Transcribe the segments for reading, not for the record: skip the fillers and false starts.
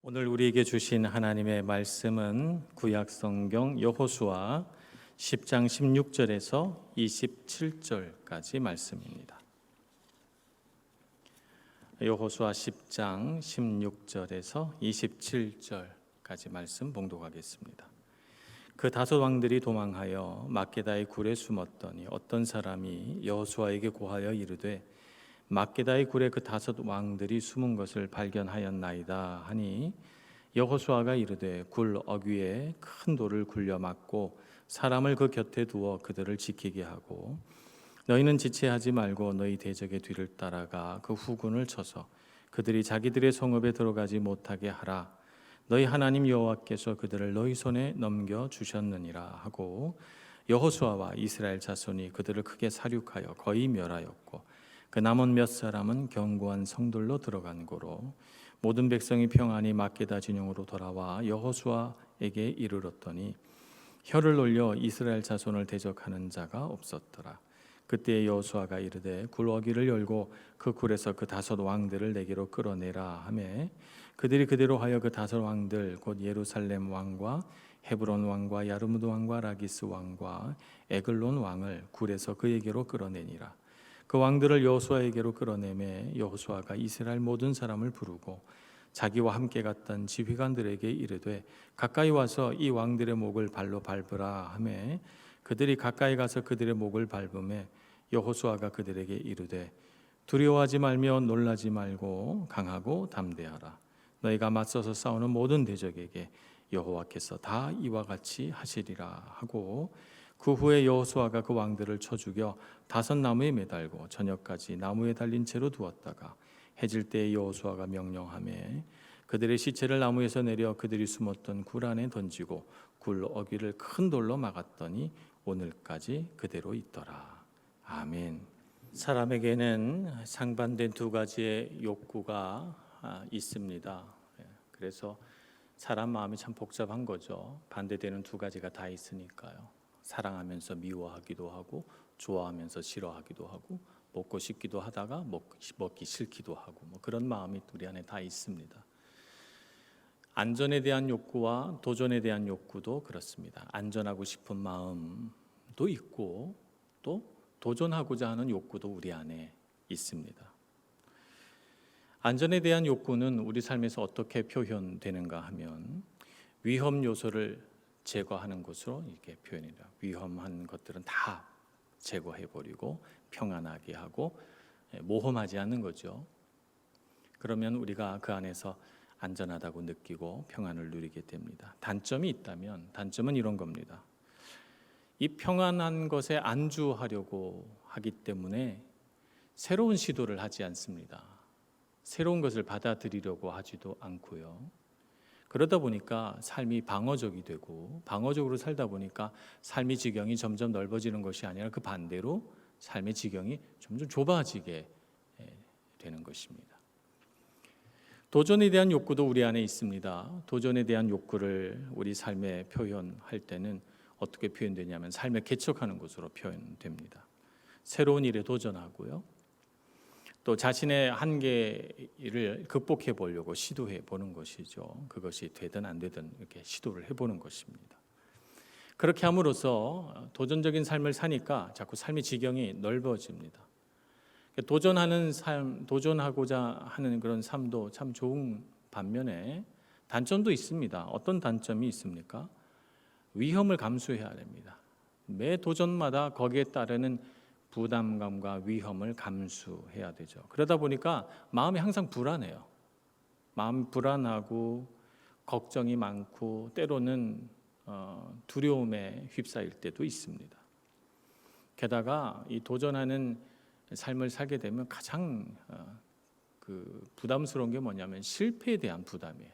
오늘 우리에게 주신 하나님의 말씀은 구약성경 여호수아 10장 16절에서 27절까지 말씀입니다. 여호수아 10장 16절에서 27절까지 말씀 봉독하겠습니다. 그 다섯 왕들이 도망하여 막게다의 굴에 숨었더니 어떤 사람이 여호수아에게 고하여 이르되 막게다의 굴에 그 다섯 왕들이 숨은 것을 발견하였나이다 하니 여호수아가 이르되 굴 어귀에 큰 돌을 굴려 막고 사람을 그 곁에 두어 그들을 지키게 하고 너희는 지체하지 말고 너희 대적의 뒤를 따라가 그 후군을 쳐서 그들이 자기들의 성읍에 들어가지 못하게 하라. 너희 하나님 여호와께서 그들을 너희 손에 넘겨 주셨느니라 하고 여호수아와 이스라엘 자손이 그들을 크게 사륙하여 거의 멸하였고 그 남은 몇 사람은 견고한 성들로 들어간 고로 모든 백성이 평안히 막게다 진영으로 돌아와 여호수아에게 이르렀더니 혀를 놀려 이스라엘 자손을 대적하는 자가 없었더라. 그때 여호수아가 이르되 굴 어귀를 열고 그 굴에서 그 다섯 왕들을 내게로 끌어내라 하매 그들이 그대로 하여 그 다섯 왕들 곧 예루살렘 왕과 헤브론 왕과 야르무드 왕과 라기스 왕과 에글론 왕을 굴에서 그에게로 끌어내니라. 그 왕들을 여호수아에게로 끌어내매 여호수아가 이스라엘 모든 사람을 부르고 자기와 함께 갔던 지휘관들에게 이르되 가까이 와서 이 왕들의 목을 발로 밟으라 하매 그들이 가까이 가서 그들의 목을 밟음에 여호수아가 그들에게 이르되 두려워하지 말며 놀라지 말고 강하고 담대하라. 너희가 맞서서 싸우는 모든 대적에게 여호와께서 다 이와 같이 하시리라 하고 그 후에 여호수아가 그 왕들을 쳐 죽여 다섯 나무에 매달고 저녁까지 나무에 달린 채로 두었다가 해질 때에 여호수아가 명령하매 그들의 시체를 나무에서 내려 그들이 숨었던 굴 안에 던지고 굴 어귀를 큰 돌로 막았더니 오늘까지 그대로 있더라. 아멘. 사람에게는 상반된 두 가지의 욕구가 있습니다. 그래서 사람 마음이 참 복잡한 거죠. 반대되는 두 가지가 다 있으니까요. 사랑하면서 미워하기도 하고 좋아하면서 싫어하기도 하고 먹고 싶기도 하다가 먹기 싫기도 하고 그런 마음이 우리 안에 다 있습니다. 안전에 대한 욕구와 도전에 대한 욕구도 그렇습니다. 안전하고 싶은 마음도 있고 또 도전하고자 하는 욕구도 우리 안에 있습니다. 안전에 대한 욕구는 우리 삶에서 어떻게 표현되는가 하면 위험 요소를 제거하는 것으로 이렇게 표현합니다. 위험한 것들은 다 제거해버리고 평안하게 하고 모험하지 않는 거죠. 그러면 우리가 그 안에서 안전하다고 느끼고 평안을 누리게 됩니다. 단점이 있다면 단점은 이런 겁니다. 이 평안한 것에 안주하려고 하기 때문에 새로운 시도를 하지 않습니다. 새로운 것을 받아들이려고 하지도 않고요. 그러다 보니까 삶이 방어적이 되고 방어적으로 살다 보니까 삶의 지경이 점점 넓어지는 것이 아니라 그 반대로 삶의 지경이 점점 좁아지게 되는 것입니다. 도전에 대한 욕구도 우리 안에 있습니다. 도전에 대한 욕구를 우리 삶에 표현할 때는 어떻게 표현되냐면 삶에 개척하는 것으로 표현됩니다. 새로운 일에 도전하고요. 또 자신의 한계를 극복해 보려고 시도해 보는 것이죠. 그것이 되든 안 되든 이렇게 시도를 해보는 것입니다. 그렇게 함으로써 도전적인 삶을 사니까 자꾸 삶의 지경이 넓어집니다. 도전하는 삶, 도전하고자 하는 그런 삶도 참 좋은 반면에 단점도 있습니다. 어떤 단점이 있습니까? 위험을 감수해야 됩니다. 매 도전마다 거기에 따르는 부담감과 위험을 감수해야 되죠. 그러다 보니까 마음이 항상 불안해요. 마음이 불안하고 걱정이 많고 때로는 두려움에 휩싸일 때도 있습니다. 게다가 이 도전하는 삶을 살게 되면 가장 부담스러운 게 뭐냐면 실패에 대한 부담이에요.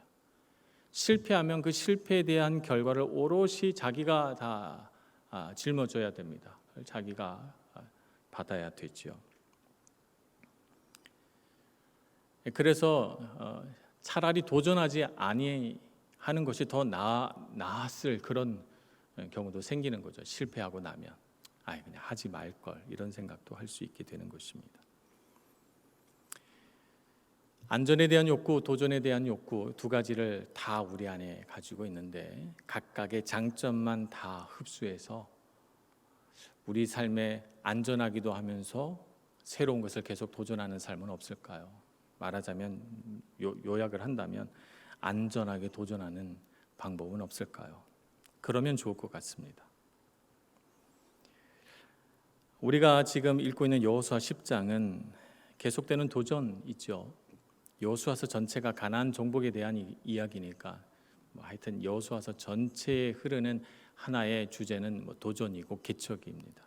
실패하면 그 실패에 대한 결과를 오롯이 자기가 다 짊어져야 됩니다. 자기가 받아야 되죠. 그래서 차라리 도전하지 아니하는 것이 더 나았을 그런 경우도 생기는 거죠. 실패하고 나면 그냥 하지 말 걸 이런 생각도 할 수 있게 되는 것입니다. 안전에 대한 욕구, 도전에 대한 욕구 두 가지를 다 우리 안에 가지고 있는데 각각의 장점만 다 흡수해서 우리 삶에 안전하기도 하면서 새로운 것을 계속 도전하는 삶은 없을까요? 말하자면 요약을 한다면 안전하게 도전하는 방법은 없을까요? 그러면 좋을 것 같습니다. 우리가 지금 읽고 있는 여호수아 10장은 계속되는 도전이죠. 여호수아서 전체가 가나안 정복에 대한 이야기니까 하여튼 여호수아서 전체에 흐르는 하나의 주제는 도전이고 개척입니다.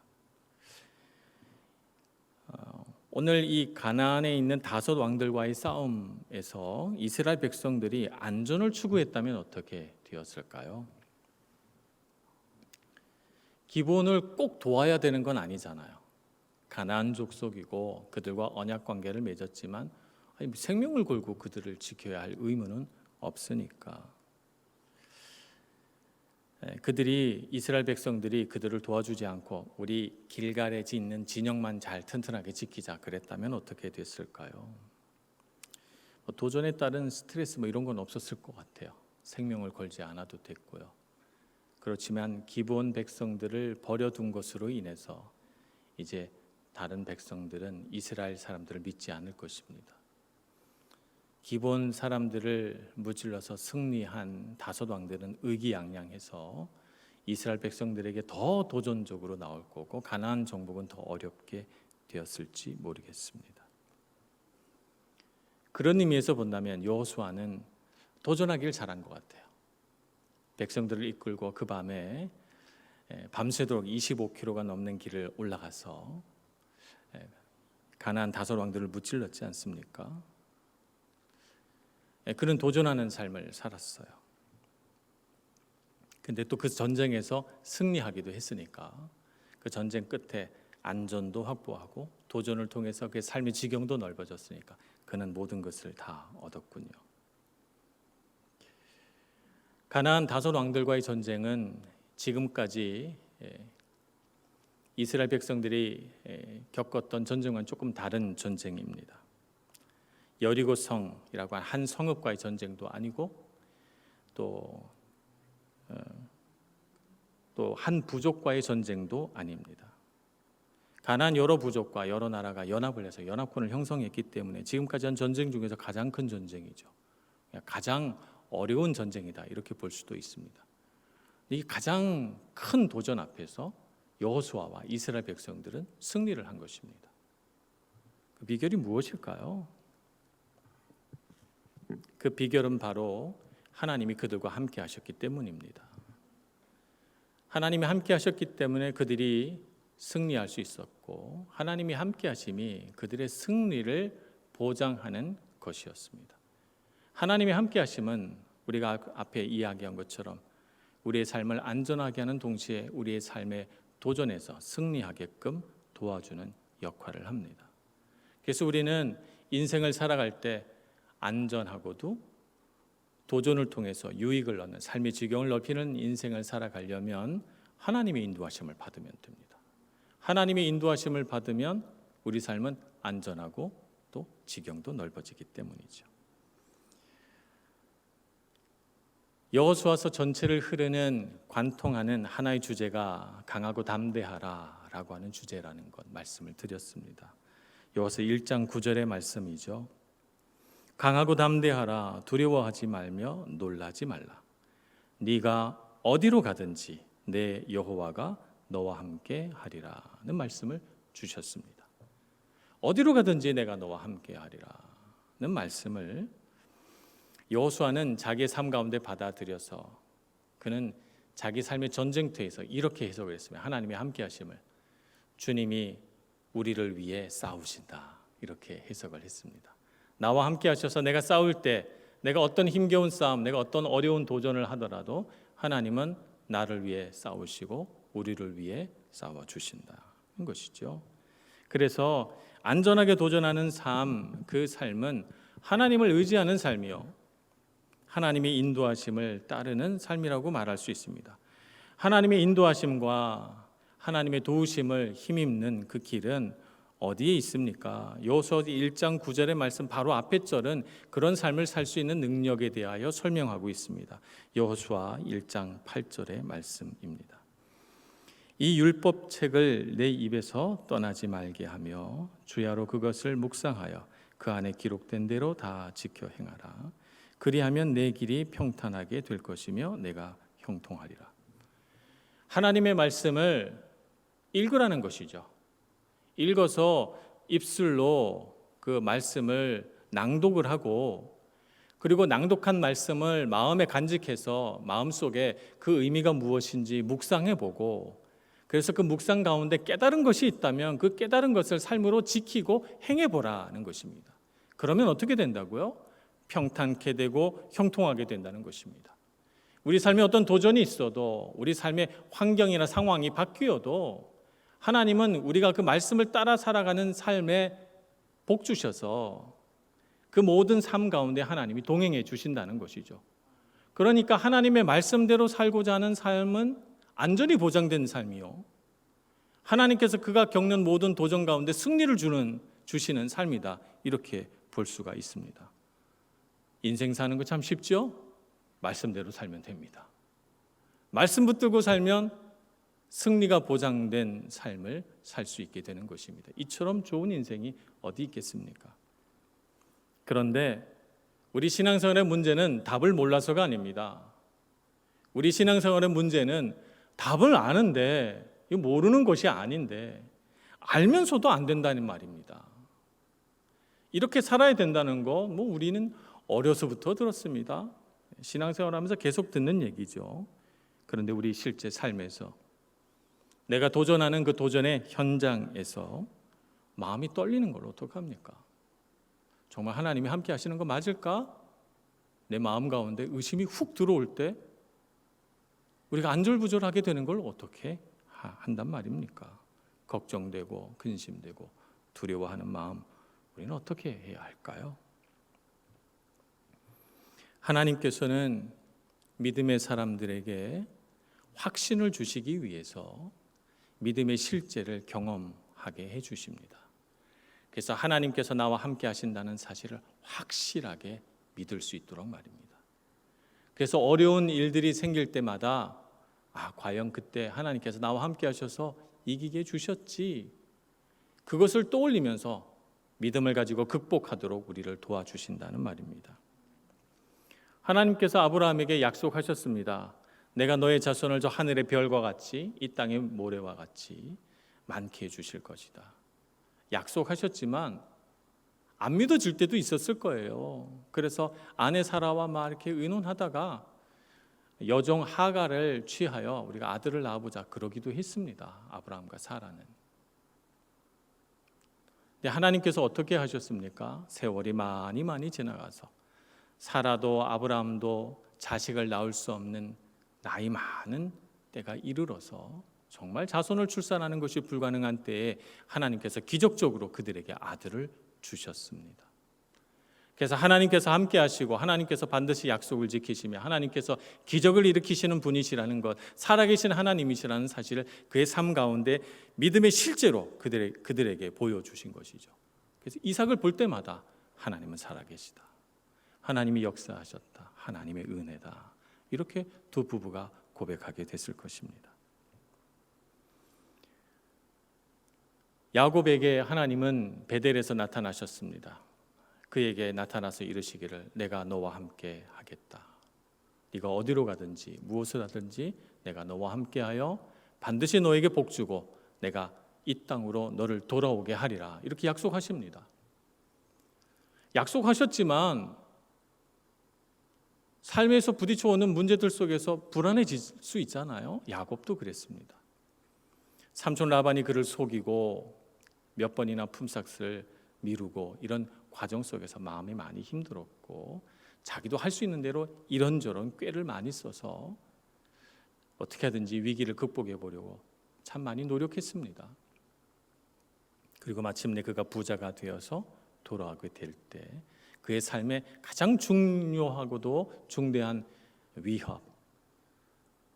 오늘 이 가나안에 있는 다섯 왕들과의 싸움에서 이스라엘 백성들이 안전을 추구했다면 어떻게 되었을까요? 기본을 꼭 도와야 되는 건 아니잖아요. 가나안 족속이고 그들과 언약 관계를 맺었지만 생명을 걸고 그들을 지켜야 할 의무는 없으니까. 그들이 이스라엘 백성들이 그들을 도와주지 않고 우리 길갈에 있는 진영만 잘 튼튼하게 지키자 그랬다면 어떻게 됐을까요? 도전에 따른 스트레스 이런 건 없었을 것 같아요. 생명을 걸지 않아도 됐고요. 그렇지만 기본 백성들을 버려둔 것으로 인해서 이제 다른 백성들은 이스라엘 사람들을 믿지 않을 것입니다. 기본 사람들을 무찔러서 승리한 다섯 왕들은 의기양양해서 이스라엘 백성들에게 더 도전적으로 나올 거고 가나안 정복은 더 어렵게 되었을지 모르겠습니다. 그런 의미에서 본다면 여호수아는 도전하기를 잘한 것 같아요. 백성들을 이끌고 그 밤에 밤새도록 25km가 넘는 길을 올라가서 가나안 다섯 왕들을 무찔렀지 않습니까? 그런 도전하는 삶을 살았어요. 근데 또 그 전쟁에서 승리하기도 했으니까 그 전쟁 끝에 안전도 확보하고 도전을 통해서 그 삶의 지경도 넓어졌으니까 그는 모든 것을 다 얻었군요. 가나안 다섯 왕들과의 전쟁은 지금까지 이스라엘 백성들이 겪었던 전쟁과는 조금 다른 전쟁입니다. 여리고 성이라고 한 성읍과의 전쟁도 아니고 또 한 부족과의 전쟁도 아닙니다. 가나안 여러 부족과 여러 나라가 연합을 해서 연합군을 형성했기 때문에 지금까지 한 전쟁 중에서 가장 큰 전쟁이죠. 가장 어려운 전쟁이다 이렇게 볼 수도 있습니다. 이 가장 큰 도전 앞에서 여호수아와 이스라엘 백성들은 승리를 한 것입니다. 그 비결이 무엇일까요? 그 비결은 바로 하나님이 그들과 함께 하셨기 때문입니다. 하나님이 함께 하셨기 때문에 그들이 승리할 수 있었고 하나님이 함께 하심이 그들의 승리를 보장하는 것이었습니다. 하나님이 함께 하심은 우리가 앞에 이야기한 것처럼 우리의 삶을 안전하게 하는 동시에 우리의 삶의 도전에서 승리하게끔 도와주는 역할을 합니다. 그래서 우리는 인생을 살아갈 때 안전하고도 도전을 통해서 유익을 얻는 삶의 지경을 넓히는 인생을 살아가려면 하나님의 인도하심을 받으면 됩니다. 하나님의 인도하심을 받으면 우리 삶은 안전하고 또 지경도 넓어지기 때문이죠. 여호수아서 전체를 흐르는 관통하는 하나의 주제가 강하고 담대하라라고 하는 주제라는 것 말씀을 드렸습니다. 여호수아 1장 9절의 말씀이죠. 강하고 담대하라 두려워하지 말며 놀라지 말라. 네가 어디로 가든지 내 여호와가 너와 함께 하리라는 말씀을 주셨습니다. 어디로 가든지 내가 너와 함께 하리라는 말씀을 여호수아는 자기의 삶 가운데 받아들여서 그는 자기 삶의 전쟁터에서 이렇게 해석을 했습니다. 하나님의 함께 하심을 주님이 우리를 위해 싸우신다 이렇게 해석을 했습니다. 나와 함께 하셔서 내가 싸울 때 내가 어떤 힘겨운 싸움, 내가 어떤 어려운 도전을 하더라도 하나님은 나를 위해 싸우시고 우리를 위해 싸워주신다는 것이죠. 그래서 안전하게 도전하는 삶, 그 삶은 하나님을 의지하는 삶이요 하나님의 인도하심을 따르는 삶이라고 말할 수 있습니다. 하나님의 인도하심과 하나님의 도우심을 힘입는 그 길은 어디에 있습니까? 여호수아 1장 9절의 말씀 바로 앞에 절은 그런 삶을 살 수 있는 능력에 대하여 설명하고 있습니다. 여호수아 1장 8절의 말씀입니다. 이 율법책을 내 입에서 떠나지 말게 하며 주야로 그것을 묵상하여 그 안에 기록된 대로 다 지켜 행하라. 그리하면 내 길이 평탄하게 될 것이며 내가 형통하리라. 하나님의 말씀을 읽으라는 것이죠. 읽어서 입술로 그 말씀을 낭독을 하고, 그리고 낭독한 말씀을 마음에 간직해서 마음속에 그 의미가 무엇인지 묵상해보고, 그래서 그 묵상 가운데 깨달은 것이 있다면 그 깨달은 것을 삶으로 지키고 행해보라는 것입니다. 그러면 어떻게 된다고요? 평탄케 되고 형통하게 된다는 것입니다. 우리 삶에 어떤 도전이 있어도, 우리 삶의 환경이나 상황이 바뀌어도 하나님은 우리가 그 말씀을 따라 살아가는 삶에 복 주셔서 그 모든 삶 가운데 하나님이 동행해 주신다는 것이죠. 그러니까 하나님의 말씀대로 살고자 하는 삶은 안전이 보장된 삶이요, 하나님께서 그가 겪는 모든 도전 가운데 승리를 주시는 삶이다, 이렇게 볼 수가 있습니다. 인생 사는 거 참 쉽죠? 말씀대로 살면 됩니다. 말씀 붙들고 살면 승리가 보장된 삶을 살 수 있게 되는 것입니다. 이처럼 좋은 인생이 어디 있겠습니까? 그런데 우리 신앙생활의 문제는 답을 몰라서가 아닙니다. 우리 신앙생활의 문제는 답을 아는데, 이거 모르는 것이 아닌데 알면서도 안 된다는 말입니다. 이렇게 살아야 된다는 거 우리는 어려서부터 들었습니다. 신앙생활하면서 계속 듣는 얘기죠. 그런데 우리 실제 삶에서 내가 도전하는 그 도전의 현장에서 마음이 떨리는 걸 어떡합니까? 정말 하나님이 함께 하시는 거 맞을까? 내 마음 가운데 의심이 훅 들어올 때 우리가 안절부절하게 되는 걸 어떻게 한단 말입니까? 걱정되고 근심되고 두려워하는 마음, 우리는 어떻게 해야 할까요? 하나님께서는 믿음의 사람들에게 확신을 주시기 위해서 믿음의 실제를 경험하게 해주십니다. 그래서 하나님께서 나와 함께 하신다는 사실을 확실하게 믿을 수 있도록 말입니다. 그래서 어려운 일들이 생길 때마다 과연 그때 하나님께서 나와 함께 하셔서 이기게 해주셨지, 그것을 떠올리면서 믿음을 가지고 극복하도록 우리를 도와주신다는 말입니다. 하나님께서 아브라함에게 약속하셨습니다. 내가 너의 자손을 저 하늘의 별과 같이 이 땅의 모래와 같이 많게 해주실 것이다. 약속하셨지만 안 믿어질 때도 있었을 거예요. 그래서 아내 사라와 막 이렇게 의논하다가 여종 하갈을 취하여 우리가 아들을 낳아보자 그러기도 했습니다. 아브라함과 사라는. 근데 하나님께서 어떻게 하셨습니까? 세월이 많이 지나가서 사라도 아브라함도 자식을 낳을 수 없는 나이 많은 때가 이르러서 정말 자손을 출산하는 것이 불가능한 때에 하나님께서 기적적으로 그들에게 아들을 주셨습니다. 그래서 하나님께서 함께 하시고 하나님께서 반드시 약속을 지키시며 하나님께서 기적을 일으키시는 분이시라는 것, 살아계신 하나님이시라는 사실을 그의 삶 가운데 믿음의 실제로 그들에게 보여주신 것이죠. 그래서 이삭을 볼 때마다 하나님은 살아계시다, 하나님이 역사하셨다, 하나님의 은혜다, 이렇게 두 부부가 고백하게 됐을 것입니다. 야곱에게 하나님은 베델에서 나타나셨습니다. 그에게 나타나서 이르시기를 내가 너와 함께 하겠다. 네가 어디로 가든지 무엇을 하든지 내가 너와 함께하여 반드시 너에게 복 주고 내가 이 땅으로 너를 돌아오게 하리라. 이렇게 약속하십니다. 약속하셨지만 삶에서 부딪혀오는 문제들 속에서 불안해질 수 있잖아요. 야곱도 그랬습니다. 삼촌 라반이 그를 속이고 몇 번이나 품삯을 미루고 이런 과정 속에서 마음이 많이 힘들었고 자기도 할 수 있는 대로 이런저런 꾀를 많이 써서 어떻게 하든지 위기를 극복해 보려고 참 많이 노력했습니다. 그리고 마침내 그가 부자가 되어서 돌아오게 될 때 그의 삶에 가장 중요하고도 중대한 위협,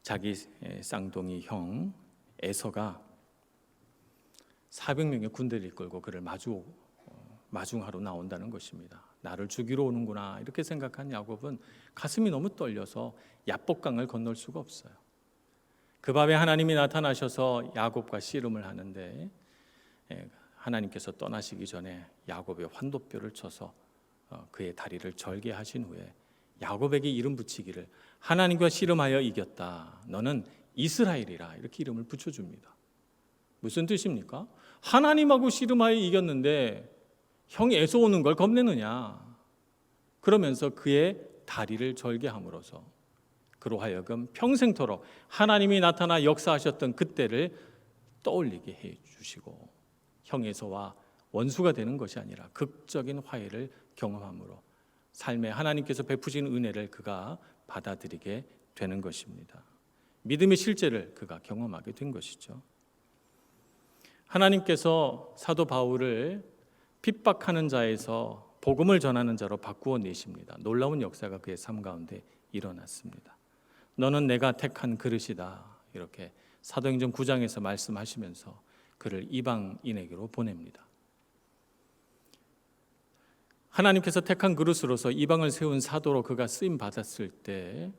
자기 쌍둥이 형 에서가 400명의 군대를 이끌고 그를 마중하러 나온다는 것입니다. 나를 죽이러 오는구나 이렇게 생각한 야곱은 가슴이 너무 떨려서 야복강을 건널 수가 없어요. 그 밤에 하나님이 나타나셔서 야곱과 씨름을 하는데 하나님께서 떠나시기 전에 야곱의 환도뼈를 쳐서 그의 다리를 절개하신 후에 야곱에게 이름 붙이기를 하나님과 씨름하여 이겼다. 너는 이스라엘이라 이렇게 이름을 붙여줍니다. 무슨 뜻입니까? 하나님하고 씨름하여 이겼는데 형이 에서 오는 걸 겁내느냐? 그러면서 그의 다리를 절개함으로써 그로 하여금 평생토록 하나님이 나타나 역사하셨던 그때를 떠올리게 해 주시고 형에서와 원수가 되는 것이 아니라 극적인 화해를 경험함으로 삶에 하나님께서 베푸신 은혜를 그가 받아들이게 되는 것입니다. 믿음의 실제를 그가 경험하게 된 것이죠. 하나님께서 사도 바울을 핍박하는 자에서 복음을 전하는 자로 바꾸어 내십니다. 놀라운 역사가 그의 삶 가운데 일어났습니다. 너는 내가 택한 그릇이다. 이렇게 사도행전 9장에서 말씀하시면서 그를 이방인에게로 보냅니다. 하나님께서 택한 그릇으로서 이방을 세운 사도로 그가 쓰임 받았을 때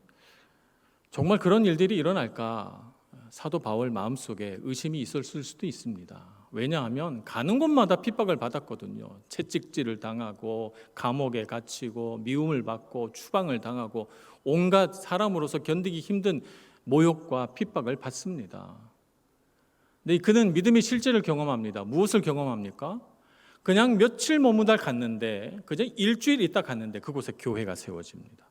정말 그런 일들이 일어날까 사도 바울 마음속에 의심이 있었을 수도 있습니다. 왜냐하면 가는 곳마다 핍박을 받았거든요. 채찍질을 당하고 감옥에 갇히고 미움을 받고 추방을 당하고 온갖 사람으로서 견디기 힘든 모욕과 핍박을 받습니다. 근데 그는 믿음의 실제를 경험합니다. 무엇을 경험합니까? 그냥 며칠 머무다 갔는데 그저 일주일 있다 갔는데 그곳에 교회가 세워집니다.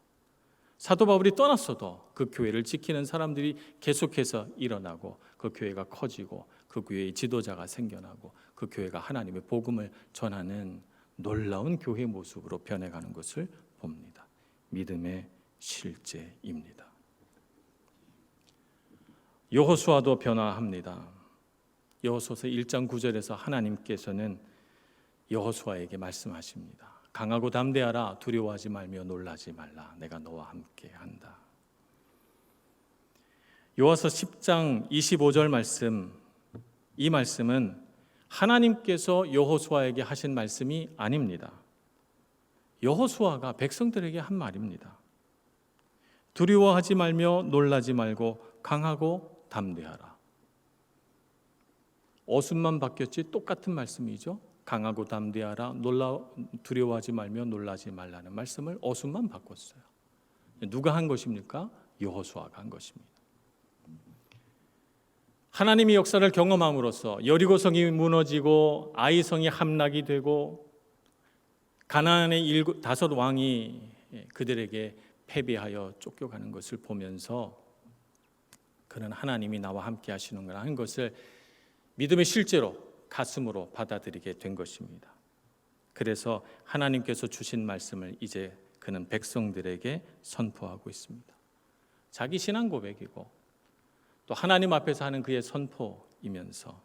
사도 바울이 떠났어도 그 교회를 지키는 사람들이 계속해서 일어나고 그 교회가 커지고 그 교회의 지도자가 생겨나고 그 교회가 하나님의 복음을 전하는 놀라운 교회 모습으로 변해가는 것을 봅니다. 믿음의 실제입니다. 여호수아도 변화합니다. 여호수아서 1장 9절에서 하나님께서는 여호수아에게 말씀하십니다. 강하고 담대하라. 두려워하지 말며 놀라지 말라. 내가 너와 함께 한다. 요한서 10장 25절 말씀, 이 말씀은 하나님께서 여호수아에게 하신 말씀이 아닙니다. 여호수아가 백성들에게 한 말입니다. 두려워하지 말며 놀라지 말고 강하고 담대하라. 어순만 바뀌었지 똑같은 말씀이죠. 강하고 담대하라. 두려워하지 말며 놀라지 말라는 말씀을 어순만 바꿨어요. 누가 한 것입니까? 여호수아가 한 것입니다. 하나님의 역사를 경험함으로써 여리고성이 무너지고 아이성이 함락이 되고 가나안의 5 왕이 그들에게 패배하여 쫓겨가는 것을 보면서 그는 하나님이 나와 함께 하시는구나 하는 것을 믿음의 실제로 가슴으로 받아들이게 된 것입니다. 그래서 하나님께서 주신 말씀을 이제 그는 백성들에게 선포하고 있습니다. 자기 신앙 고백이고 또 하나님 앞에서 하는 그의 선포이면서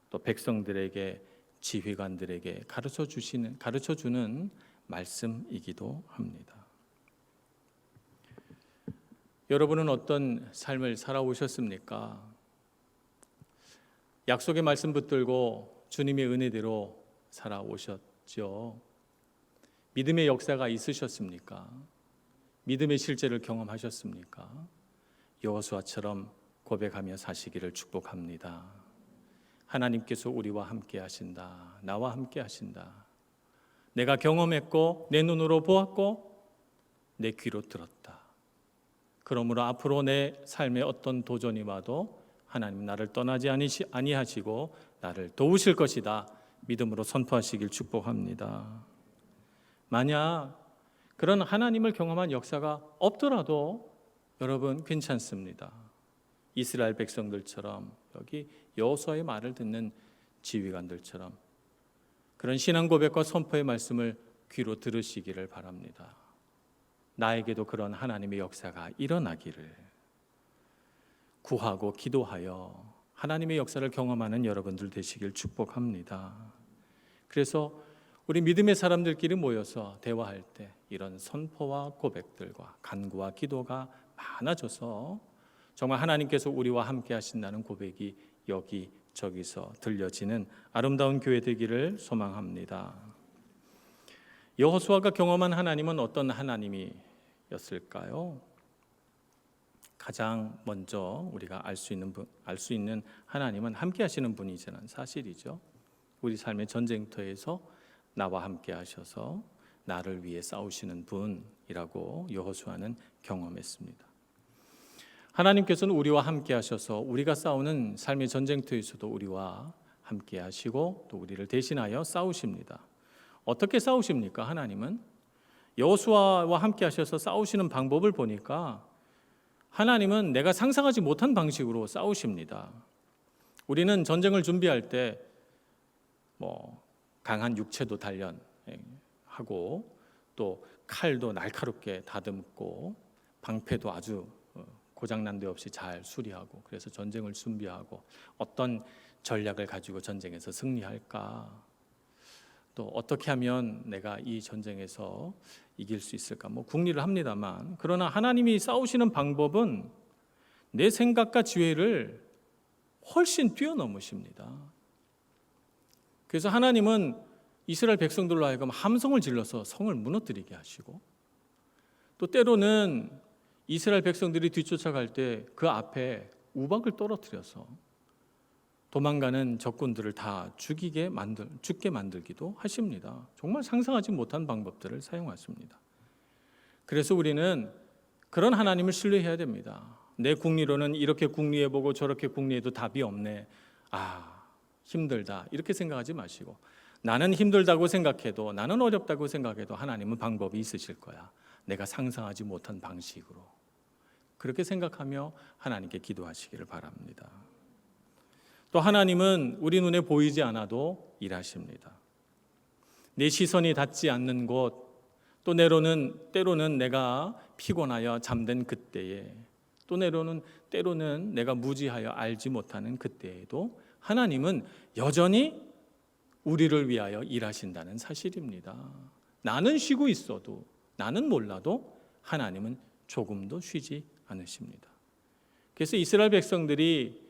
또 백성들에게 지휘관들에게 가르쳐주는 말씀이기도 합니다. 여러분은 어떤 삶을 살아오셨습니까? 약속의 말씀 붙들고 주님의 은혜대로 살아오셨죠. 믿음의 역사가 있으셨습니까? 믿음의 실제를 경험하셨습니까? 여호수아처럼 고백하며 사시기를 축복합니다. 하나님께서 우리와 함께 하신다. 나와 함께 하신다. 내가 경험했고 내 눈으로 보았고 내 귀로 들었다. 그러므로 앞으로 내 삶에 어떤 도전이 와도 하나님 나를 떠나지 아니하시고 나를 도우실 것이다. 믿음으로 선포하시길 축복합니다. 만약 그런 하나님을 경험한 역사가 없더라도 여러분 괜찮습니다. 이스라엘 백성들처럼 여기 여호수아의 말을 듣는 지휘관들처럼 그런 신앙 고백과 선포의 말씀을 귀로 들으시기를 바랍니다. 나에게도 그런 하나님의 역사가 일어나기를 구하고 기도하여 하나님의 역사를 경험하는 여러분들 되시길 축복합니다. 그래서 우리 믿음의 사람들끼리 모여서 대화할 때 이런 선포와 고백들과 간구와 기도가 많아져서 정말 하나님께서 우리와 함께 하신다는 고백이 여기 저기서 들려지는 아름다운 교회 되기를 소망합니다. 여호수아가 경험한 하나님은 어떤 하나님이었을까요? 가장 먼저 우리가 알 수 있는 하나님은 함께 하시는 분이라는 사실이죠. 우리 삶의 전쟁터에서 나와 함께 하셔서 나를 위해 싸우시는 분이라고 여호수아는 경험했습니다. 하나님께서는 우리와 함께 하셔서 우리가 싸우는 삶의 전쟁터에서도 우리와 함께 하시고 또 우리를 대신하여 싸우십니다. 어떻게 싸우십니까? 하나님은 여호수아와 함께 하셔서 싸우시는 방법을 보니까 하나님은 내가 상상하지 못한 방식으로 싸우십니다. 우리는 전쟁을 준비할 때 강한 육체도 단련하고 또 칼도 날카롭게 다듬고 방패도 아주 고장난 데 없이 잘 수리하고 그래서 전쟁을 준비하고 어떤 전략을 가지고 전쟁에서 승리할까, 또 어떻게 하면 내가 이 전쟁에서 이길 수 있을까, 궁리를 합니다만, 그러나 하나님이 싸우시는 방법은 내 생각과 지혜를 훨씬 뛰어넘으십니다. 그래서 하나님은 이스라엘 백성들로 하여금 함성을 질러서 성을 무너뜨리게 하시고, 또 때로는 이스라엘 백성들이 뒤쫓아갈 때 그 앞에 우박을 떨어뜨려서 도망가는 적군들을 다 죽게 만들기도 하십니다. 정말 상상하지 못한 방법들을 사용하십니다. 그래서 우리는 그런 하나님을 신뢰해야 됩니다. 내 궁리로는 이렇게 궁리해보고 저렇게 궁리해도 답이 없네, 힘들다, 이렇게 생각하지 마시고, 나는 힘들다고 생각해도, 나는 어렵다고 생각해도 하나님은 방법이 있으실 거야. 내가 상상하지 못한 방식으로. 그렇게 생각하며 하나님께 기도하시기를 바랍니다. 또 하나님은 우리 눈에 보이지 않아도 일하십니다. 내 시선이 닿지 않는 곳, 또 때로는 내가 피곤하여 잠든 그때에, 또 때로는 내가 무지하여 알지 못하는 그때에도 하나님은 여전히 우리를 위하여 일하신다는 사실입니다. 나는 쉬고 있어도, 나는 몰라도 하나님은 조금도 쉬지 않으십니다. 그래서 이스라엘 백성들이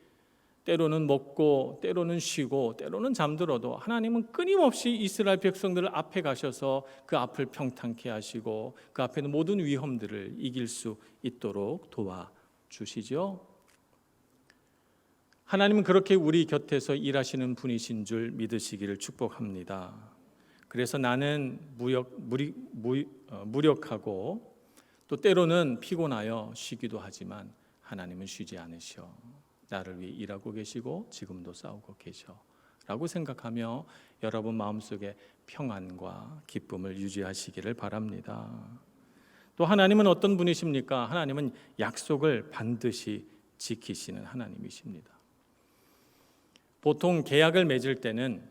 때로는 먹고 때로는 쉬고 때로는 잠들어도 하나님은 끊임없이 이스라엘 백성들 앞에 가셔서 그 앞을 평탄케 하시고 그 앞에 있는 모든 위험들을 이길 수 있도록 도와주시죠. 하나님은 그렇게 우리 곁에서 일하시는 분이신 줄 믿으시기를 축복합니다. 그래서 나는 무력하고 또 때로는 피곤하여 쉬기도 하지만 하나님은 쉬지 않으셔. 나를 위해 일하고 계시고 지금도 싸우고 계셔 라고 생각하며 여러분 마음속에 평안과 기쁨을 유지하시기를 바랍니다. 또 하나님은 어떤 분이십니까? 하나님은 약속을 반드시 지키시는 하나님이십니다. 보통 계약을 맺을 때는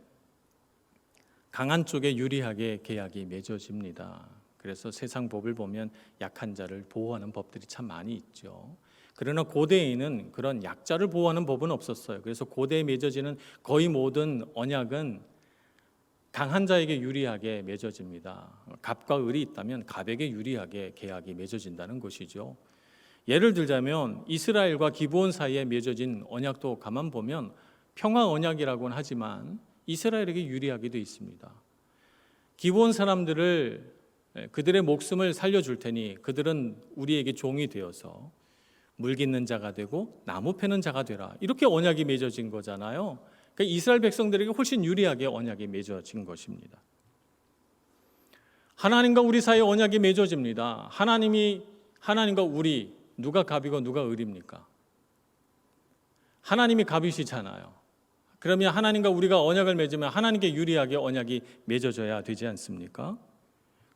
강한 쪽에 유리하게 계약이 맺어집니다. 그래서 세상 법을 보면 약한 자를 보호하는 법들이 참 많이 있죠. 그러나 고대에는 그런 약자를 보호하는 법은 없었어요. 그래서 고대에 맺어지는 거의 모든 언약은 강한 자에게 유리하게 맺어집니다. 갑과 을이 있다면 갑에게 유리하게 계약이 맺어진다는 것이죠. 예를 들자면 이스라엘과 기브온 사이에 맺어진 언약도 가만 보면 평화 언약이라고는 하지만 이스라엘에게 유리하게 되어 있습니다. 기브온 사람들을 그들의 목숨을 살려줄 테니 그들은 우리에게 종이 되어서 물 깃는 자가 되고 나무 패는 자가 되라, 이렇게 언약이 맺어진 거잖아요. 그러니까 이스라엘 백성들에게 훨씬 유리하게 언약이 맺어진 것입니다. 하나님과 우리 사이에 언약이 맺어집니다. 하나님과 우리, 누가 갑이고 누가 을입니까? 하나님이 갑이시잖아요. 그러면 하나님과 우리가 언약을 맺으면 하나님께 유리하게 언약이 맺어져야 되지 않습니까?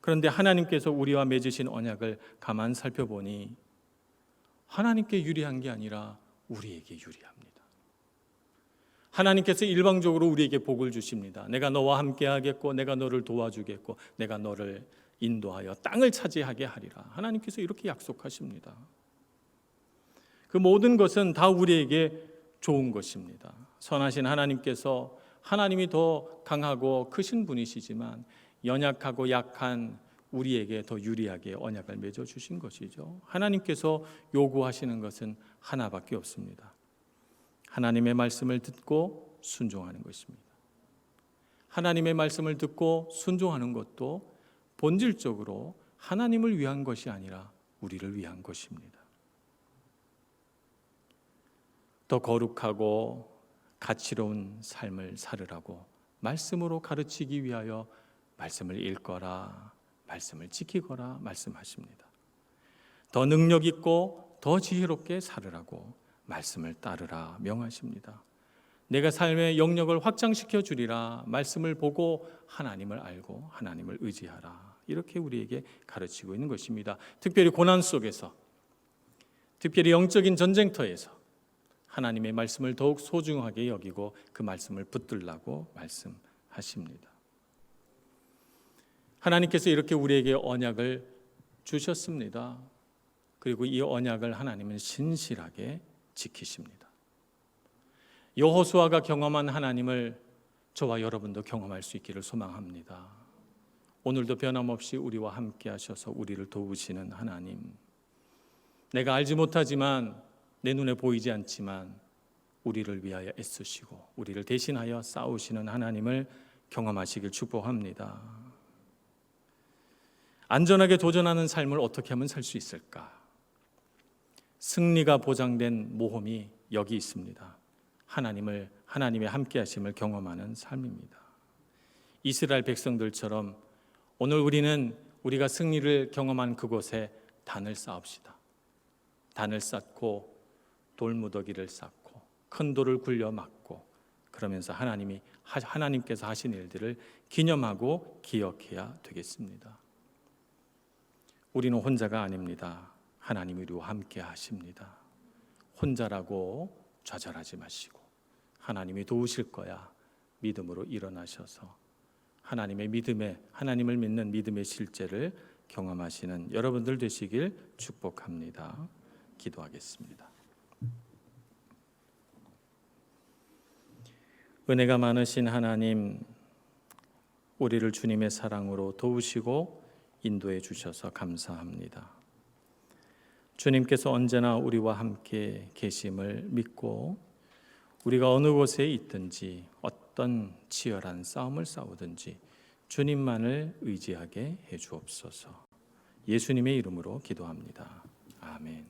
그런데 하나님께서 우리와 맺으신 언약을 가만 살펴보니 하나님께 유리한 게 아니라 우리에게 유리합니다. 하나님께서 일방적으로 우리에게 복을 주십니다. 내가 너와 함께 하겠고 내가 너를 도와주겠고 내가 너를 인도하여 땅을 차지하게 하리라. 하나님께서 이렇게 약속하십니다. 그 모든 것은 다 우리에게 좋은 것입니다. 선하신 하나님께서, 하나님이 더 강하고 크신 분이시지만 연약하고 약한 우리에게 더 유리하게 언약을 맺어주신 것이죠. 하나님께서 요구하시는 것은 하나밖에 없습니다. 하나님의 말씀을 듣고 순종하는 것입니다. 하나님의 말씀을 듣고 순종하는 것도 본질적으로 하나님을 위한 것이 아니라 우리를 위한 것입니다. 더 거룩하고 가치로운 삶을 살으라고 말씀으로 가르치기 위하여 말씀을 읽거라, 말씀을 지키거라 말씀하십니다. 더 능력 있고 더 지혜롭게 살으라고 말씀을 따르라 명하십니다. 내가 삶의 영역을 확장시켜 주리라 말씀을 보고 하나님을 알고 하나님을 의지하라, 이렇게 우리에게 가르치고 있는 것입니다. 특별히 고난 속에서, 특별히 영적인 전쟁터에서 하나님의 말씀을 더욱 소중하게 여기고 그 말씀을 붙들라고 말씀하십니다. 하나님께서 이렇게 우리에게 언약을 주셨습니다. 그리고 이 언약을 하나님은 신실하게 지키십니다. 여호수아가 경험한 하나님을 저와 여러분도 경험할 수 있기를 소망합니다. 오늘도 변함없이 우리와 함께 하셔서 우리를 도우시는 하나님, 내가 알지 못하지만, 내 눈에 보이지 않지만 우리를 위하여 애쓰시고 우리를 대신하여 싸우시는 하나님을 경험하시길 축복합니다. 안전하게 도전하는 삶을 어떻게 하면 살 수 있을까? 승리가 보장된 모험이 여기 있습니다. 하나님의 함께 하심을 경험하는 삶입니다. 이스라엘 백성들처럼 오늘 우리는 우리가 승리를 경험한 그곳에 단을 쌓읍시다. 단을 쌓고 돌무더기를 쌓고 큰 돌을 굴려 막고, 그러면서 하나님께서 하신 일들을 기념하고 기억해야 되겠습니다. 우리는 혼자가 아닙니다. 하나님이 우리와 함께 하십니다. 혼자라고 좌절하지 마시고 하나님이 도우실 거야 믿음으로 일어나셔서 하나님을 믿는 믿음의 실제를 경험하시는 여러분들 되시길 축복합니다. 기도하겠습니다. 은혜가 많으신 하나님, 우리를 주님의 사랑으로 도우시고 인도해 주셔서 감사합니다. 주님께서 언제나 우리와 함께 계심을 믿고 우리가 어느 곳에 있든지 어떤 치열한 싸움을 싸우든지 주님만을 의지하게 해 주옵소서. 예수님의 이름으로 기도합니다. 아멘.